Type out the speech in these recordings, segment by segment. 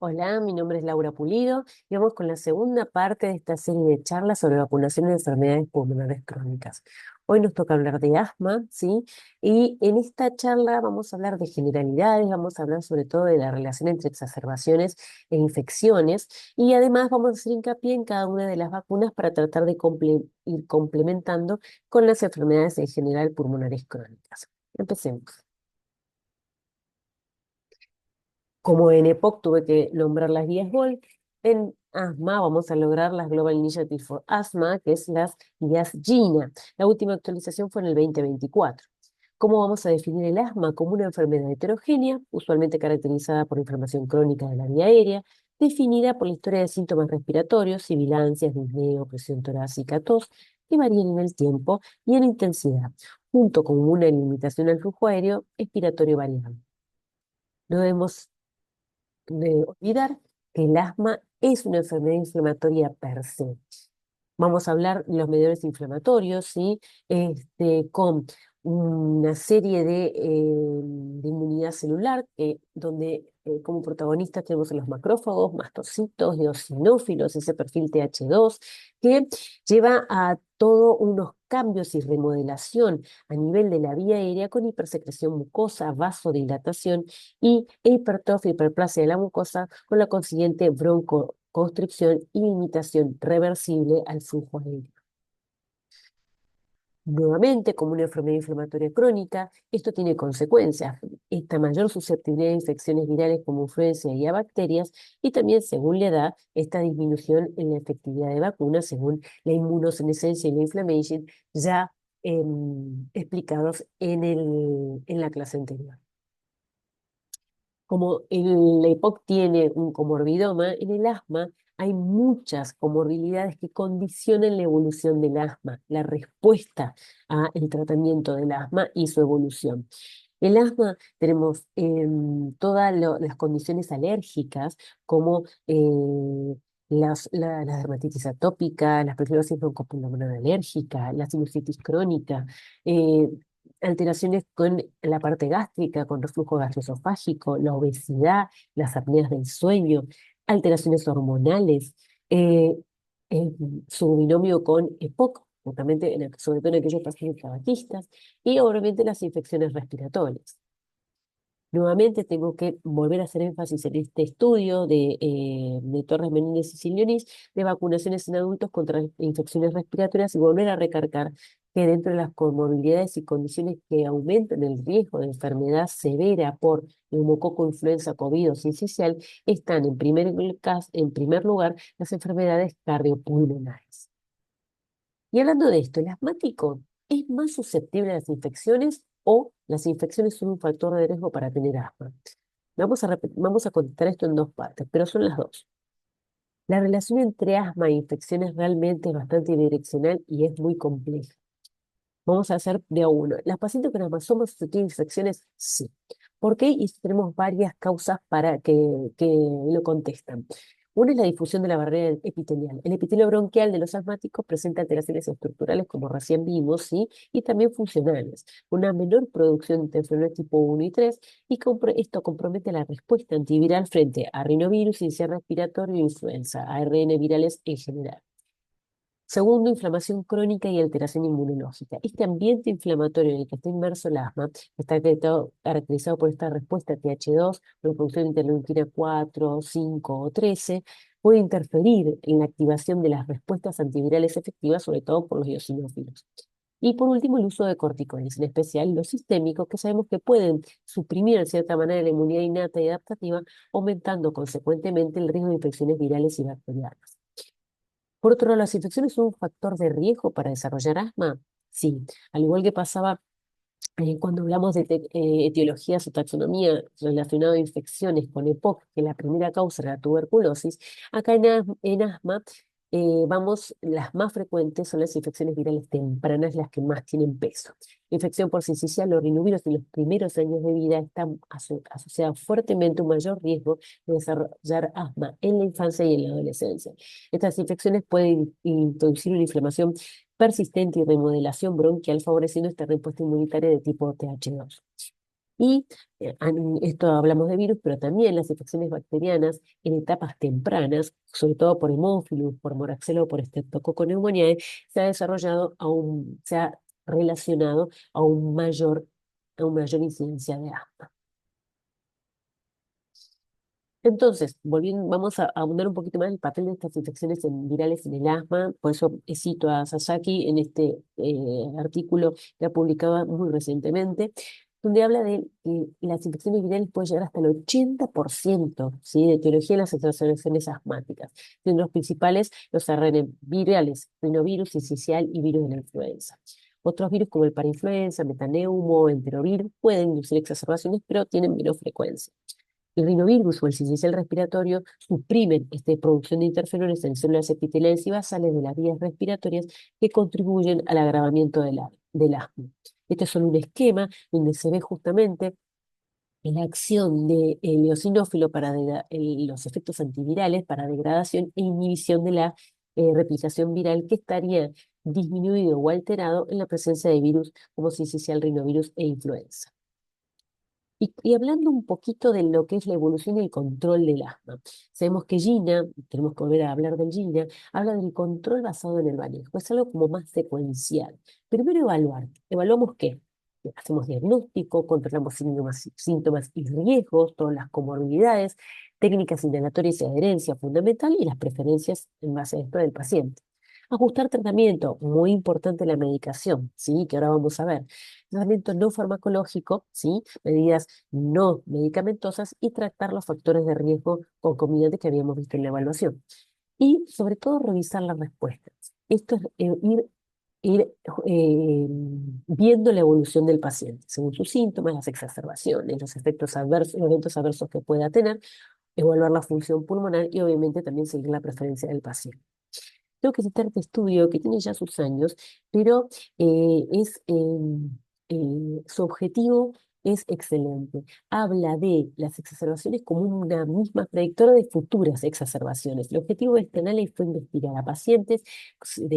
Hola, mi nombre es Laura Pulido y vamos con la segunda parte de esta serie de charlas sobre vacunación de enfermedades pulmonares crónicas. Hoy nos toca hablar de asma, ¿sí? Y en esta charla vamos a hablar de generalidades, vamos a hablar sobre todo de la relación entre exacerbaciones e infecciones y además vamos a hacer hincapié en cada una de las vacunas para tratar de ir complementando con las enfermedades en general pulmonares crónicas. Empecemos. Como en EPOC tuve que nombrar las guías GOLD, en asma vamos a lograr las Global Initiative for Asthma, que es las guías GINA. La última actualización fue en el 2024. ¿Cómo vamos a definir el asma? Como una enfermedad heterogénea, usualmente caracterizada por inflamación crónica de la vía aérea, definida por la historia de síntomas respiratorios, sibilancias, disneo, presión torácica, tos, que varían en el tiempo y en intensidad, junto con una limitación al flujo aéreo expiratorio variable. No debemos de olvidar que el asma es una enfermedad inflamatoria per se. Vamos a hablar de los mediadores inflamatorios, ¿sí? Con una serie de inmunidad celular, donde como protagonistas tenemos a los macrófagos, mastocitos, eosinófilos, ese perfil TH2, que lleva a todos unos cambios y remodelación a nivel de la vía aérea con hipersecreción mucosa, vasodilatación e hipertrofia, hiperplasia de la mucosa, con la consiguiente broncoconstricción y limitación reversible al flujo aéreo. Nuevamente, como una enfermedad inflamatoria crónica, esto tiene consecuencias. Esta mayor susceptibilidad a infecciones virales como influenza y a bacterias, y también, según la edad, esta disminución en la efectividad de vacunas, según la inmunosenescencia y la inflammation, ya explicados en la clase anterior. Como la EPOC tiene un comorbidoma, en el asma hay muchas comorbilidades que condicionan la evolución del asma, la respuesta al tratamiento del asma y su evolución. El asma tenemos todas las condiciones alérgicas como la dermatitis atópica, la esclerosis broncopulmonar alérgica, la sinusitis crónica, eh, alteraciones con la parte gástrica, con reflujo gastroesofágico, la obesidad, las apneas del sueño, alteraciones hormonales, eh, eh, su binomio con EPOC, justamente sobre todo en aquellos pacientes tabaquistas, y obviamente las infecciones respiratorias. Nuevamente tengo que volver a hacer énfasis en este estudio de Torres Menéndez y Silionis de vacunaciones en adultos contra infecciones respiratorias y volver a recargar que dentro de las comorbilidades y condiciones que aumentan el riesgo de enfermedad severa por neumococo, influenza, COVID o sincicial están en primer lugar las enfermedades cardiopulmonares. Y hablando de esto, ¿el asmático es más susceptible a las infecciones o las infecciones son un factor de riesgo para tener asma? Vamos a contestar esto en dos partes, pero son las dos. La relación entre asma e infecciones realmente es bastante bidireccional y es muy compleja. Vamos a hacer de a uno. ¿Las pacientes con asma son más susceptibles a infecciones? Sí. ¿Por qué? Y tenemos varias causas para que lo contestan. Una es la difusión de la barrera epitelial. El epitelio bronquial de los asmáticos presenta alteraciones estructurales, como recién vimos, ¿sí? Y también funcionales. Una menor producción de interferones tipo 1 y 3, y esto compromete la respuesta antiviral frente a rinovirus, sincicial respiratorio e influenza, ARN virales en general. Segundo, inflamación crónica y alteración inmunológica. Este ambiente inflamatorio en el que está inmerso el asma está caracterizado por esta respuesta TH2, por la producción de interleuquina 4, 5 o 13, puede interferir en la activación de las respuestas antivirales efectivas, sobre todo por los eosinófilos. Y por último, el uso de corticoides, en especial los sistémicos, que sabemos que pueden suprimir en cierta manera la inmunidad innata y adaptativa, aumentando consecuentemente el riesgo de infecciones virales y bacterianas. Por otro lado, ¿las infecciones son un factor de riesgo para desarrollar asma? Sí, al igual que pasaba cuando hablamos de etiologías o taxonomía relacionada a infecciones con EPOC, que la primera causa era la tuberculosis, acá en asma, las más frecuentes son las infecciones virales tempranas, las que más tienen peso. Infección por sincicial o rinovirus en los primeros años de vida están asociadas fuertemente a un mayor riesgo de desarrollar asma en la infancia y en la adolescencia. Estas infecciones pueden introducir una inflamación persistente y remodelación bronquial, favoreciendo esta respuesta inmunitaria de tipo TH2. Y esto hablamos de virus, pero también las infecciones bacterianas en etapas tempranas, sobre todo por Haemophilus, por Moraxella o por Streptococcus pneumoniae, se ha relacionado a un mayor incidencia de asma. Entonces, volviendo, vamos a ahondar un poquito más en el papel de estas infecciones virales en el asma. Por eso cito a Sasaki en este artículo que ha publicado muy recientemente, donde habla de que las infecciones virales pueden llegar hasta el 80%, ¿sí?, de etiología en las exacerbaciones asmáticas, siendo los principales los ARN virales, rinovirus, sincicial y virus de la influenza. Otros virus como el parainfluenza, metaneumo, enterovirus pueden inducir exacerbaciones, pero tienen menos frecuencia. El rinovirus o el sincicial respiratorio suprimen esta producción de interferones en células epiteliales y basales de las vías respiratorias que contribuyen al agravamiento del asma. Este es solo un esquema donde se ve justamente la acción del eosinófilo para los efectos antivirales para degradación e inhibición de la replicación viral que estaría disminuido o alterado en la presencia de virus como sincicial, rinovirus e influenza. Y hablando un poquito de lo que es la evolución y el control del asma, sabemos que Gina, tenemos que volver a hablar del Gina, habla del control basado en el manejo, es algo como más secuencial. Primero evaluar, ¿evaluamos qué? Hacemos diagnóstico, controlamos síntomas y riesgos, todas las comorbilidades, técnicas inhalatorias y adherencia fundamental y las preferencias en base a esto del paciente. Ajustar tratamiento, muy importante la medicación, ¿sí?, que ahora vamos a ver. Tratamiento no farmacológico, ¿sí?, medidas no medicamentosas y tratar los factores de riesgo concomitantes que habíamos visto en la evaluación. Y sobre todo revisar las respuestas. Esto es ir viendo la evolución del paciente, según sus síntomas, las exacerbaciones, los efectos adversos, los eventos adversos que pueda tener, evaluar la función pulmonar y obviamente también seguir la preferencia del paciente. Tengo que citar este estudio que tiene ya sus años, pero su objetivo es excelente. Habla de las exacerbaciones como una misma predictora de futuras exacerbaciones. El objetivo de este análisis fue investigar a pacientes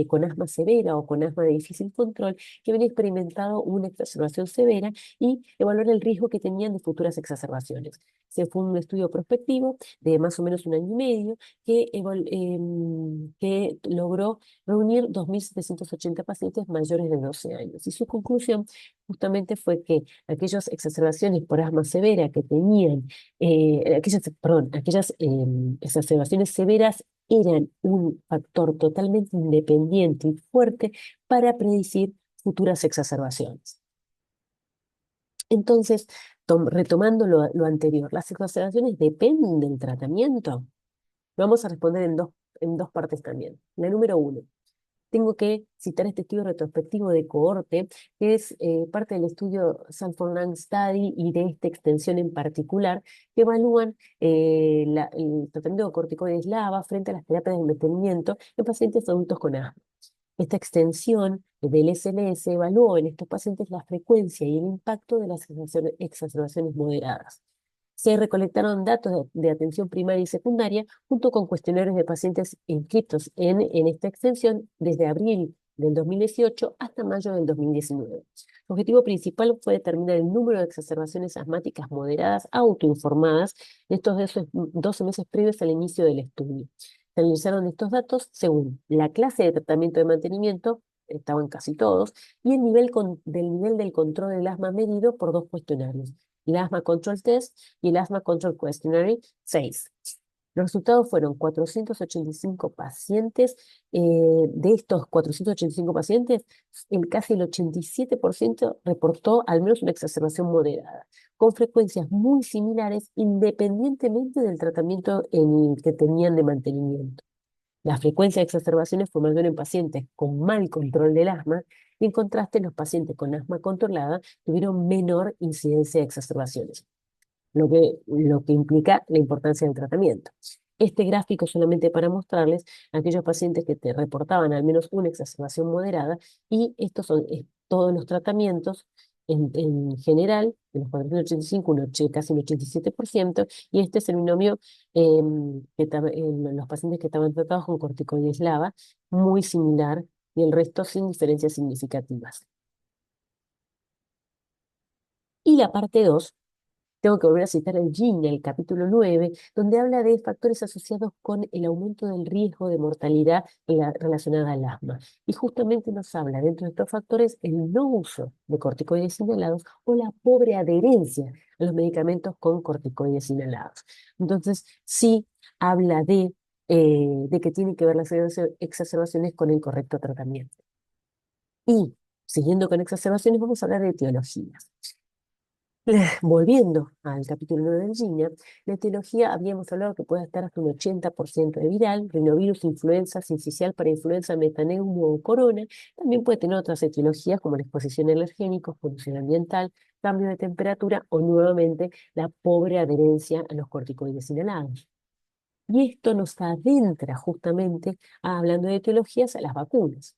con asma severa o con asma de difícil control que habían experimentado una exacerbación severa y evaluar el riesgo que tenían de futuras exacerbaciones. Se fue un estudio prospectivo de más o menos un año y medio que logró reunir 2.780 pacientes mayores de 12 años. Y su conclusión justamente fue que aquellas exacerbaciones por asma severa que tenían, aquellas exacerbaciones severas eran un factor totalmente independiente y fuerte para predecir futuras exacerbaciones. Entonces, retomando lo anterior, ¿las exacerbaciones dependen del tratamiento? Vamos a responder en dos partes también. La número uno, tengo que citar este estudio retrospectivo de cohorte, que es parte del estudio Sanford Lung Study y de esta extensión en particular, que evalúan el tratamiento de corticoides LAVA frente a las terapias de mantenimiento en pacientes adultos con asma. Esta extensión del SLS evaluó en estos pacientes la frecuencia y el impacto de las exacerbaciones moderadas. Se recolectaron datos de atención primaria y secundaria junto con cuestionarios de pacientes inscritos en esta extensión desde abril del 2018 hasta mayo del 2019. El objetivo principal fue determinar el número de exacerbaciones asmáticas moderadas autoinformadas en estos 12 meses previos al inicio del estudio. Se analizaron estos datos según la clase de tratamiento de mantenimiento, estaban casi todos, y el del nivel del control del asma medido por dos cuestionarios, el Asthma Control Test y el Asthma Control Questionnaire 6. Los resultados fueron 485 pacientes. De estos 485 pacientes, casi el 87% reportó al menos una exacerbación moderada, con frecuencias muy similares independientemente del tratamiento en el que tenían de mantenimiento. La frecuencia de exacerbaciones fue mayor en pacientes con mal control del asma y en contraste los pacientes con asma controlada tuvieron menor incidencia de exacerbaciones, lo que implica la importancia del tratamiento. Este gráfico solamente para mostrarles a aquellos pacientes que te reportaban al menos una exacerbación moderada y estos son todos los tratamientos en general, de los 485, casi un 87%, y este es el binomio en los pacientes que estaban tratados con corticoides LAVA, muy similar, y el resto sin diferencias significativas. Y la parte 2 tengo que volver a citar el GINA, el capítulo 9, donde habla de factores asociados con el aumento del riesgo de mortalidad relacionada al asma. Y justamente nos habla dentro de estos factores el no uso de corticoides inhalados o la pobre adherencia a los medicamentos con corticoides inhalados. Entonces, sí habla de que tiene que ver las exacerbaciones con el correcto tratamiento. Y siguiendo con exacerbaciones, vamos a hablar de etiologías. Volviendo al capítulo 9 del GINA, la etiología habíamos hablado que puede estar hasta un 80% de viral, rinovirus, influenza, sincicial para influenza, metaneumo o corona. También puede tener otras etiologías como la exposición a alergénicos, polución ambiental, cambio de temperatura o nuevamente la pobre adherencia a los corticoides inhalados. Y esto nos adentra justamente, hablando de etiologías, a las vacunas.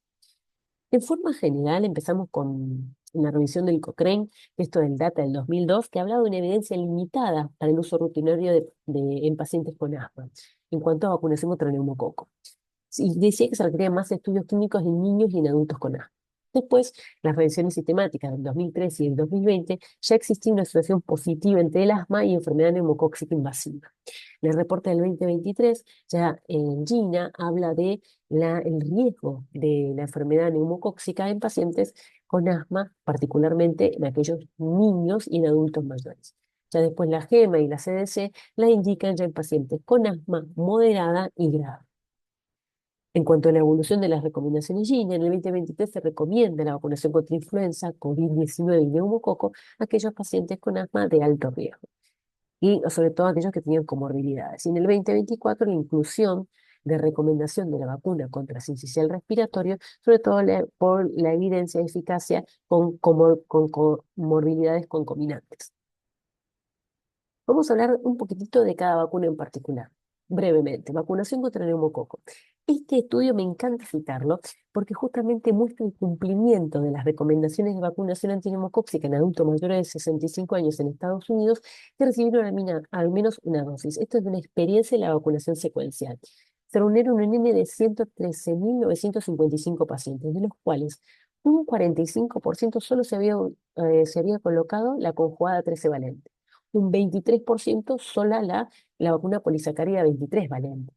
En forma general, empezamos con una revisión del Cochrane, esto del data del 2002, que hablaba de una evidencia limitada para el uso rutinario en pacientes con asma, en cuanto a vacunación contra el neumococo. Y decía que se requerían más estudios clínicos en niños y en adultos con asma. Después, las revisiones sistemáticas del 2013 y el 2020, ya existía una asociación positiva entre el asma y enfermedad neumocóxica invasiva. En el reporte del 2023, ya en Gina habla de el riesgo de la enfermedad neumocóxica en pacientes con asma, particularmente en aquellos niños y en adultos mayores. Ya después la GEMA y la CDC la indican ya en pacientes con asma moderada y grave. En cuanto a la evolución de las recomendaciones GINA, en el 2023 se recomienda la vacunación contra influenza, COVID-19 y neumococo a aquellos pacientes con asma de alto riesgo y sobre todo aquellos que tenían comorbilidades. Y en el 2024 la inclusión de recomendación de la vacuna contra sincicial respiratorio, sobre todo por la evidencia de eficacia con comorbilidades concomitantes. Vamos a hablar un poquitito de cada vacuna en particular, brevemente. Vacunación contra el neumococo. Este estudio me encanta citarlo porque justamente muestra el cumplimiento de las recomendaciones de vacunación antineumocóxica en adultos mayores de 65 años en Estados Unidos que recibieron al menos una dosis. Esto es una experiencia de la vacunación secuencial. Se reunieron un N de 113.955 pacientes, de los cuales un 45% solo se había colocado la conjugada 13 valente, un 23% sola la vacuna polisacárida 23 valente.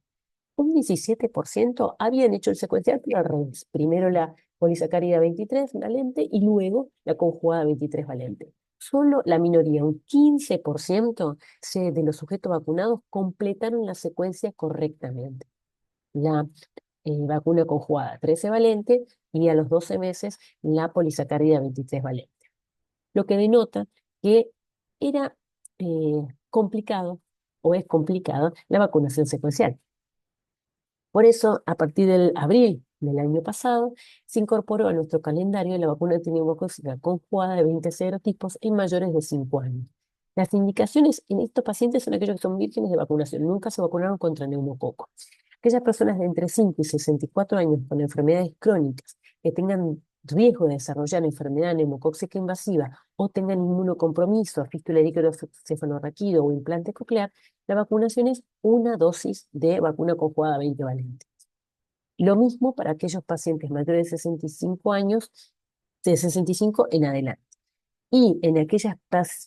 Un 17% habían hecho el secuencial, pero al revés. Primero la polisacárida 23 valente y luego la conjugada 23 valente. Solo la minoría, un 15% de los sujetos vacunados completaron la secuencia correctamente. La vacuna conjugada 13 valente y a los 12 meses la polisacárida 23 valente, lo que denota que era complicado o es complicada la vacunación secuencial. Por eso, a partir del abril del año pasado, se incorporó a nuestro calendario la vacuna antineumocóxica conjugada de 20 serotipos en mayores de 5 años. Las indicaciones en estos pacientes son aquellos que son vírgenes de vacunación, nunca se vacunaron contra neumococo. Aquellas personas de entre 5 y 64 años con enfermedades crónicas que tengan riesgo de desarrollar enfermedad neumocóxica invasiva o tengan inmunocompromiso, fístula eritrocefalorraquídeo o implante coclear, la vacunación es una dosis de vacuna conjugada 20 valente. Lo mismo para aquellos pacientes mayores de 65 años, de 65 en adelante. Y en aquellas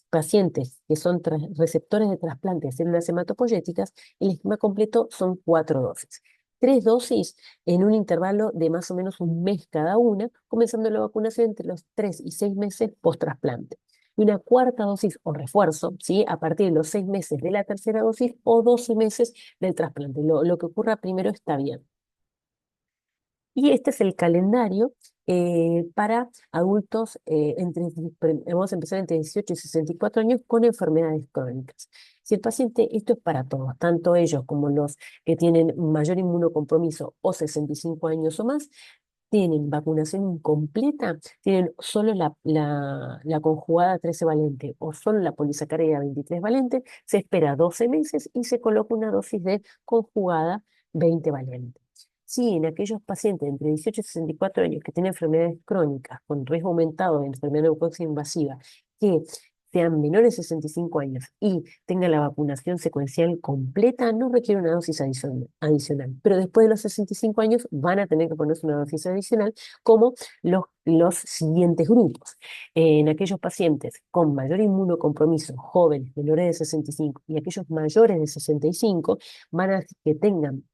pacientes que son receptores de trasplante de células hematopoyéticas, el esquema completo son 4 dosis. 3 dosis en un intervalo de más o menos un mes cada una, comenzando la vacunación entre los 3 y 6 meses post-trasplante. Y una cuarta dosis o refuerzo, ¿sí? A partir de los 6 meses de la tercera dosis o 12 meses del trasplante. Lo que ocurra primero está bien. Y este es el calendario para adultos vamos a empezar entre 18 y 64 años con enfermedades crónicas. Si el paciente, esto es para todos, tanto ellos como los que tienen mayor inmunocompromiso o 65 años o más, tienen vacunación incompleta, tienen solo la conjugada 13 valente o solo la polisacárida 23 valente, se espera 12 meses y se coloca una dosis de conjugada 20 valente. Sí, en aquellos pacientes entre 18 y 64 años que tienen enfermedades crónicas con riesgo aumentado de enfermedad neumocóxica invasiva, que sean menores de 65 años y tengan la vacunación secuencial completa, no requiere una dosis adicional. Pero después de los 65 años van a tener que ponerse una dosis adicional, como los siguientes grupos. En aquellos pacientes con mayor inmunocompromiso, jóvenes, menores de 65 y aquellos mayores de 65, van a que tengan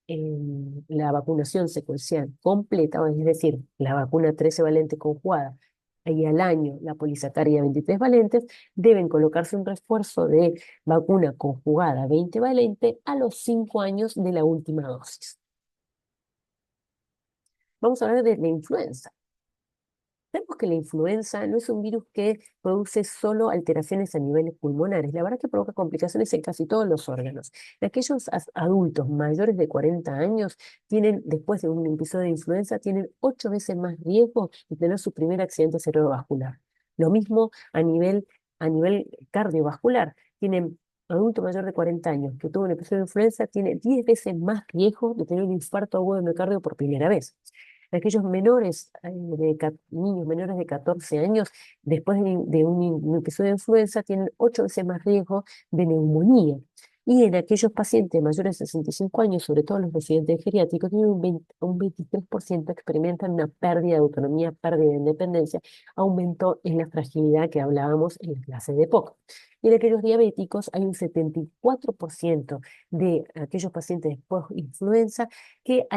la vacunación secuencial completa, es decir, la vacuna 13 valente conjugada y al año la polisacárida 23 valentes, deben colocarse un refuerzo de vacuna conjugada 20 valente a los 5 años de la última dosis. Vamos a hablar de la influenza. Sabemos que la influenza no es un virus que produce solo alteraciones a niveles pulmonares. La verdad que provoca complicaciones en casi todos los órganos. Aquellos adultos mayores de 40 años tienen, después de un episodio de influenza, tienen 8 veces más riesgo de tener su primer accidente cerebrovascular. Lo mismo a nivel cardiovascular. Tienen adulto mayor de 40 años que tuvo un episodio de influenza, tiene 10 veces más riesgo de tener un infarto agudo de miocardio por primera vez. Aquellos menores, niños menores de 14 años, después de un episodio de influenza, tienen 8 veces más riesgo de neumonía. Y en aquellos pacientes mayores de 65 años, sobre todo los residentes geriátricos, tienen un 23% experimentan una pérdida de autonomía, pérdida de independencia, aumento en la fragilidad que hablábamos en la clase de POC. Y en aquellos diabéticos hay un 74% de aquellos pacientes post-influenza que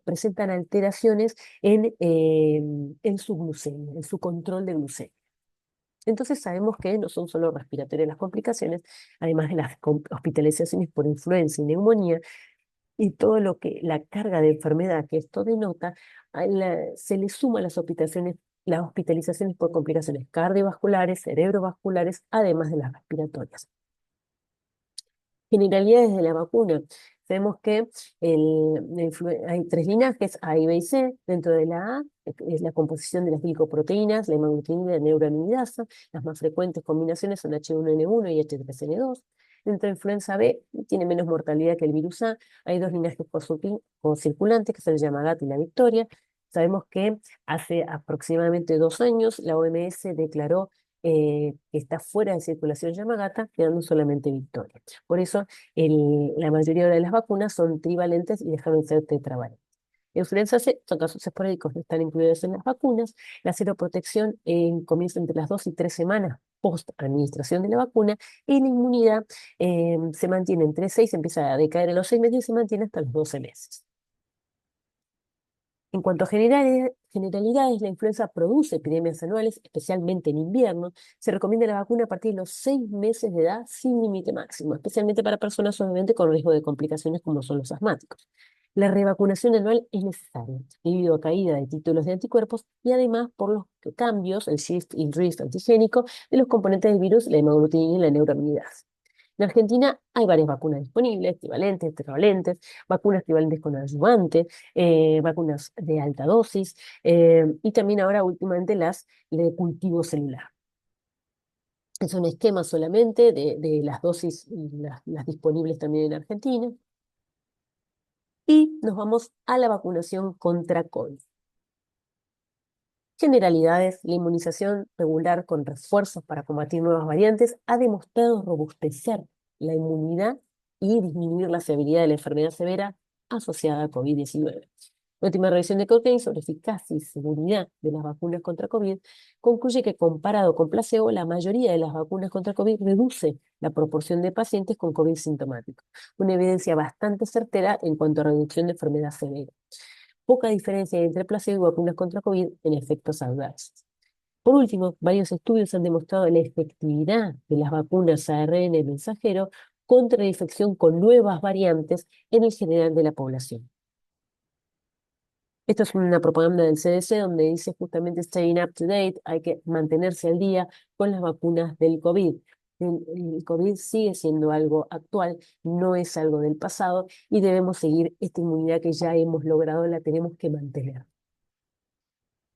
presentan alteraciones en su glucemia, en su control de glucemia. Entonces sabemos que no son solo respiratorias las complicaciones, además de las hospitalizaciones por influenza y neumonía, y todo lo que la carga de enfermedad que esto denota, se le suman las hospitalizaciones por complicaciones cardiovasculares, cerebrovasculares, además de las respiratorias. Generalidades de la vacuna. Sabemos que hay 3 linajes, A, B y C. Dentro de la A es la composición de las glicoproteínas, la hemaglutinina y la neuraminidasa. Las más frecuentes combinaciones son H1N1 y H3N2. Dentro de influenza B tiene menos mortalidad que el virus A. Hay 2 linajes co-circulantes, que son el Yamagata y la Victoria. Sabemos que hace aproximadamente 2 años la OMS declaró que está fuera de circulación Yamagata, quedando solamente Victoria. Por eso la mayoría de las vacunas son trivalentes y dejaron de ser tetravalentes. Influenza C son casos esporádicos, no están incluidos en las vacunas. La seroprotección comienza entre las 2 y 3 semanas post administración de la vacuna y la inmunidad se mantiene entre 6, empieza a decaer a los 6 meses y se mantiene hasta los 12 meses. En cuanto a generalidades, la influenza produce epidemias anuales, especialmente en invierno. Se recomienda la vacuna a partir de los 6 meses de edad sin límite máximo, especialmente para personas obviamente con riesgo de complicaciones como son los asmáticos. La revacunación anual es necesaria debido a caída de títulos de anticuerpos y además por los cambios, el shift y drift antigénico de los componentes del virus, la hemaglutinina y la neuraminidasa. En Argentina hay varias vacunas disponibles, trivalentes, tetravalentes, vacunas trivalentes con adyuvante, vacunas de alta dosis y también ahora últimamente las de cultivo celular. Es un esquema solamente de las dosis y las disponibles también en Argentina. Y nos vamos a la vacunación contra COVID. Generalidades, la inmunización regular con refuerzos para combatir nuevas variantes ha demostrado robustecer la inmunidad y disminuir la severidad de la enfermedad severa asociada a COVID-19. La última revisión de Cochrane sobre eficacia y seguridad de las vacunas contra COVID concluye que comparado con placebo, la mayoría de las vacunas contra COVID reduce la proporción de pacientes con COVID sintomático, una evidencia bastante certera en cuanto a reducción de enfermedad severa. Poca diferencia entre placebo y vacunas contra COVID en efectos adversos. Por último, varios estudios han demostrado la efectividad de las vacunas ARN mensajero contra la infección con nuevas variantes en el general de la población. Esto es una propaganda del CDC donde dice justamente staying up to date, hay que mantenerse al día con las vacunas del COVID. El COVID sigue siendo algo actual, no es algo del pasado y debemos seguir esta inmunidad que ya hemos logrado, la tenemos que mantener.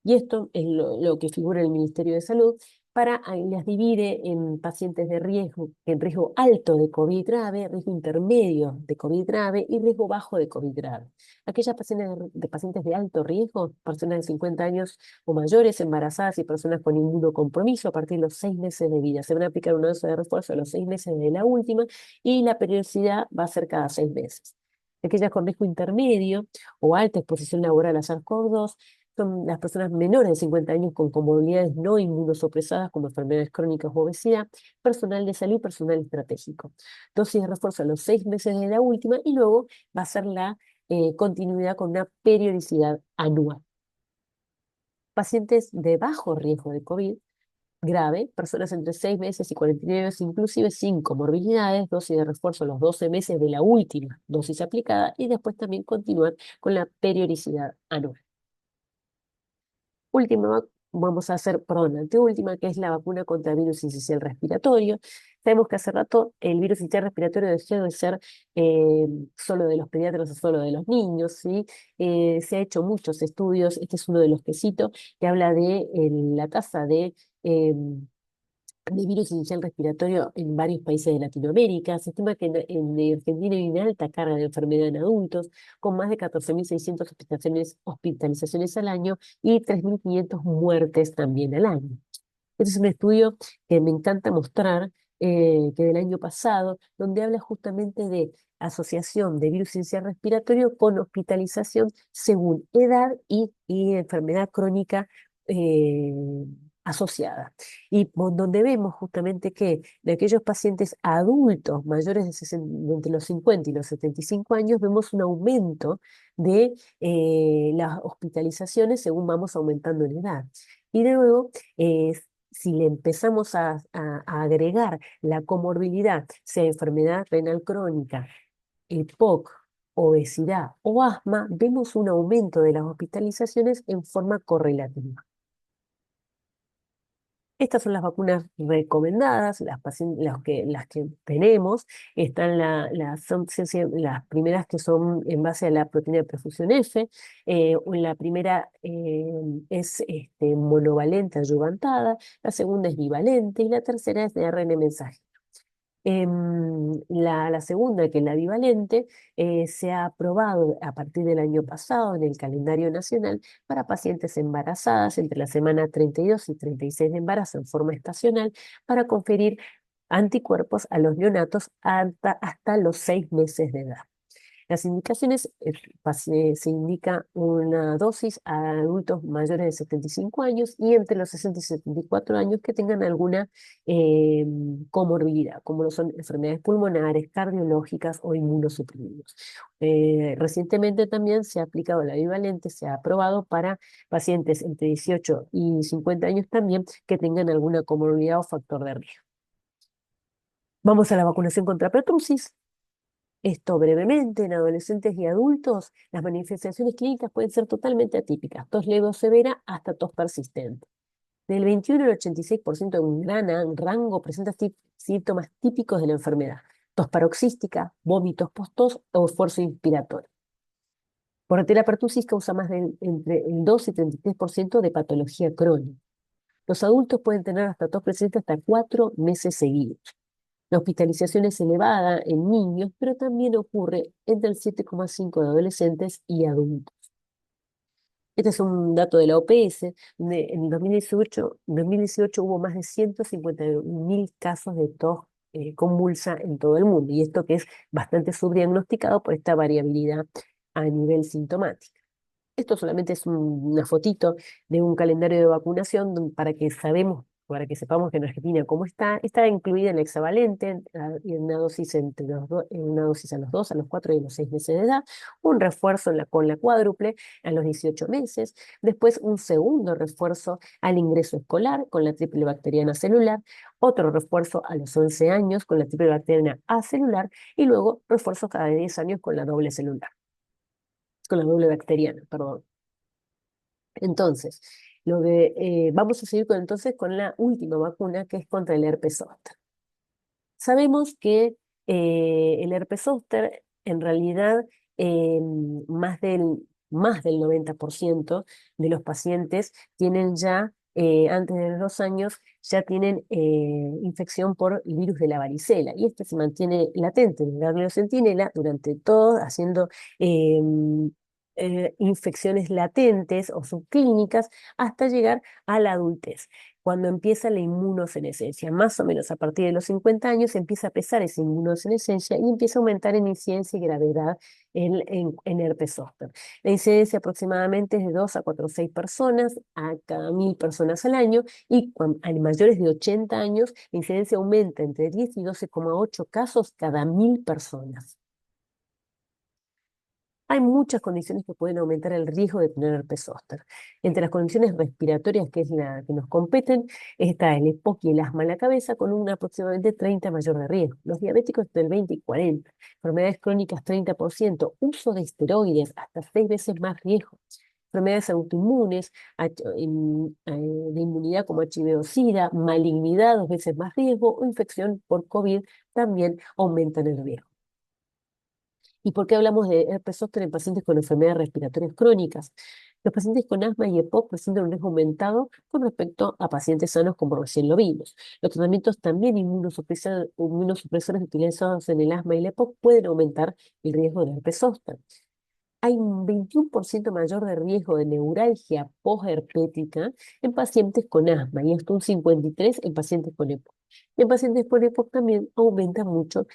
Y esto es lo que figura en el Ministerio de Salud, las divide en pacientes de riesgo, en riesgo alto de COVID grave, riesgo intermedio de COVID grave y riesgo bajo de COVID grave. Aquellas pacientes de alto riesgo, personas de 50 años o mayores, embarazadas y personas con inmunocompromiso a partir de los 6 meses de vida. Se van a aplicar una dosis de refuerzo a los 6 meses de la última y la periodicidad va a ser cada 6 meses. Aquellas con riesgo intermedio o alta exposición laboral a SARS-CoV-2 son las personas menores de 50 años con comorbilidades no inmunosupresadas como enfermedades crónicas o obesidad, personal de salud y personal estratégico. Dosis de refuerzo a los 6 meses de la última y luego va a ser la continuidad con una periodicidad anual. Pacientes de bajo riesgo de COVID grave, personas entre 6 meses y 49 meses, inclusive sin comorbilidades, dosis de refuerzo a los 12 meses de la última dosis aplicada y después también continuar con la periodicidad anual. Vamos a hacer, perdón, la anteúltima, que es la vacuna contra virus sincicial respiratorio. Sabemos que hace rato el virus sincicial respiratorio dejó de ser eh, solo de los pediatras o solo de los niños, ¿sí? Se ha hecho muchos estudios, este es uno de los que cito, que habla de la tasa eh, de virus inicial respiratorio en varios países de Latinoamérica. Se estima que en Argentina hay una alta carga de enfermedad en adultos, con más de 14.600 hospitalizaciones al año y 3.500 muertes también al año. Este es un estudio que me encanta mostrar, que del año pasado, donde habla justamente de asociación de virus inicial respiratorio con hospitalización según edad y enfermedad crónica eh, asociada. Y donde vemos justamente que de aquellos pacientes adultos mayores entre los 50 y los 75 años, vemos un aumento de las hospitalizaciones según vamos aumentando en edad. Y de nuevo, eh, si le empezamos a agregar la comorbilidad, sea enfermedad renal crónica, EPOC, obesidad o asma, vemos un aumento de las hospitalizaciones en forma correlativa. Estas son las vacunas recomendadas, las que tenemos. Están las primeras que son en base a la proteína de perfusión F. La primera es monovalente adyuvantada, la segunda es bivalente y la tercera es de ARN mensaje. La segunda, que es la bivalente, se ha aprobado a partir del año pasado en el calendario nacional para pacientes embarazadas entre la semana 32 y 36 de embarazo en forma estacional para conferir anticuerpos a los neonatos hasta los 6 meses de edad. Las indicaciones, se indica una dosis a adultos mayores de 75 años y entre los 60 y 74 años que tengan alguna eh, comorbilidad, como lo son enfermedades pulmonares, cardiológicas o inmunosuprimidos. Recientemente también se ha aplicado la bivalente, se ha aprobado para pacientes entre 18 y 50 años también que tengan alguna comorbilidad o factor de riesgo. Vamos a la vacunación contra pertusis. Esto brevemente, en adolescentes y adultos, las manifestaciones clínicas pueden ser totalmente atípicas, tos leve o severa hasta tos persistente. Del 21 al 86% de un gran rango presenta síntomas típicos de la enfermedad, tos paroxística, vómitos post-tos o esfuerzo inspiratorio. Porretera pertussis causa más de entre el 2 y 33% de patología crónica. Los adultos pueden tener hasta tos presente hasta 4 meses seguidos. La hospitalización es elevada en niños, pero también ocurre entre el 7,5% de adolescentes y adultos. Este es un dato de la OPS, donde en 2018 hubo más de 151.000 casos de tos convulsa en todo el mundo, y esto que es bastante subdiagnosticado por esta variabilidad a nivel sintomático. Esto solamente es una fotito de un calendario de vacunación para que sepamos que en Argentina cómo está incluida en la hexavalente, en una dosis en una dosis a los 2, a los 4 y a los 6 meses de edad, un refuerzo con la cuádruple a los 18 meses, después un segundo refuerzo al ingreso escolar con la triple bacteriana celular, otro refuerzo a los 11 años con la triple bacteriana acelular y luego refuerzos cada 10 años con la doble celular, con la doble bacteriana, perdón. Entonces, vamos a seguir entonces con la última vacuna que es contra el herpes zóster. Sabemos que el herpes zóster en realidad más del 90% de los pacientes tienen ya antes de los 2 años ya tienen infección por el virus de la varicela y este se mantiene latente en el ganglio centinela durante todo, haciendo infecciones latentes o subclínicas hasta llegar a la adultez. Cuando empieza la inmunosenescencia, más o menos a partir de los 50 años empieza a pesar esa inmunosenescencia y empieza a aumentar en incidencia y gravedad en herpes zóster. La incidencia aproximadamente es de 2 a 4 o 6 personas a cada 1000 personas al año y a mayores de 80 años la incidencia aumenta entre 10 y 12,8 casos cada 1000 personas. Hay muchas condiciones que pueden aumentar el riesgo de tener herpes zóster. Entre las condiciones respiratorias, que es la que nos competen, está el EPOC y el asma en la cabeza, con un aproximadamente 30 mayor de riesgo. Los diabéticos del 20 y 40. Enfermedades crónicas 30%. Uso de esteroides hasta 6 veces más riesgo. Enfermedades autoinmunes de inmunidad como HIV-Sida, malignidad 2 veces más riesgo o infección por COVID también aumentan el riesgo. ¿Y por qué hablamos de herpes zóster en pacientes con enfermedades respiratorias crónicas? Los pacientes con asma y EPOC presentan un riesgo aumentado con respecto a pacientes sanos, como recién lo vimos. Los tratamientos también inmunosupresores utilizados en el asma y el EPOC pueden aumentar el riesgo de herpes zóster. Hay un 21% mayor de riesgo de neuralgia posherpética en pacientes con asma y hasta un 53% en pacientes con EPOC. Y en pacientes con EPOC también aumenta mucho,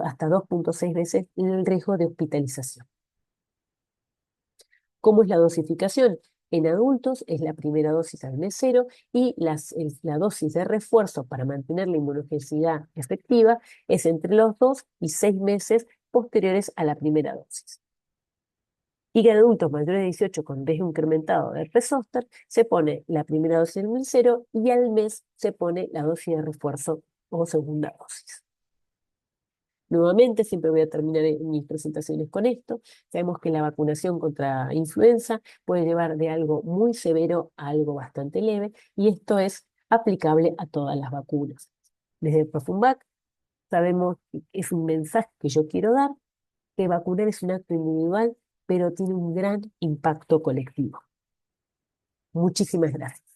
hasta 2,6 veces el riesgo de hospitalización. ¿Cómo es la dosificación? En adultos es la primera dosis al mes cero y la dosis de refuerzo para mantener la inmunogenicidad efectiva es entre los 2 y 6 meses posteriores a la primera dosis. Y que en adultos mayores de 18 con riesgo incrementado de herpes zóster se pone la primera dosis en el cero y al mes se pone la dosis de refuerzo o segunda dosis. Nuevamente, siempre voy a terminar mis presentaciones con esto. Sabemos que la vacunación contra influenza puede llevar de algo muy severo a algo bastante leve y esto es aplicable a todas las vacunas. Desde Profumvac sabemos que es un mensaje que yo quiero dar, que vacunar es un acto individual, pero tiene un gran impacto colectivo. Muchísimas gracias.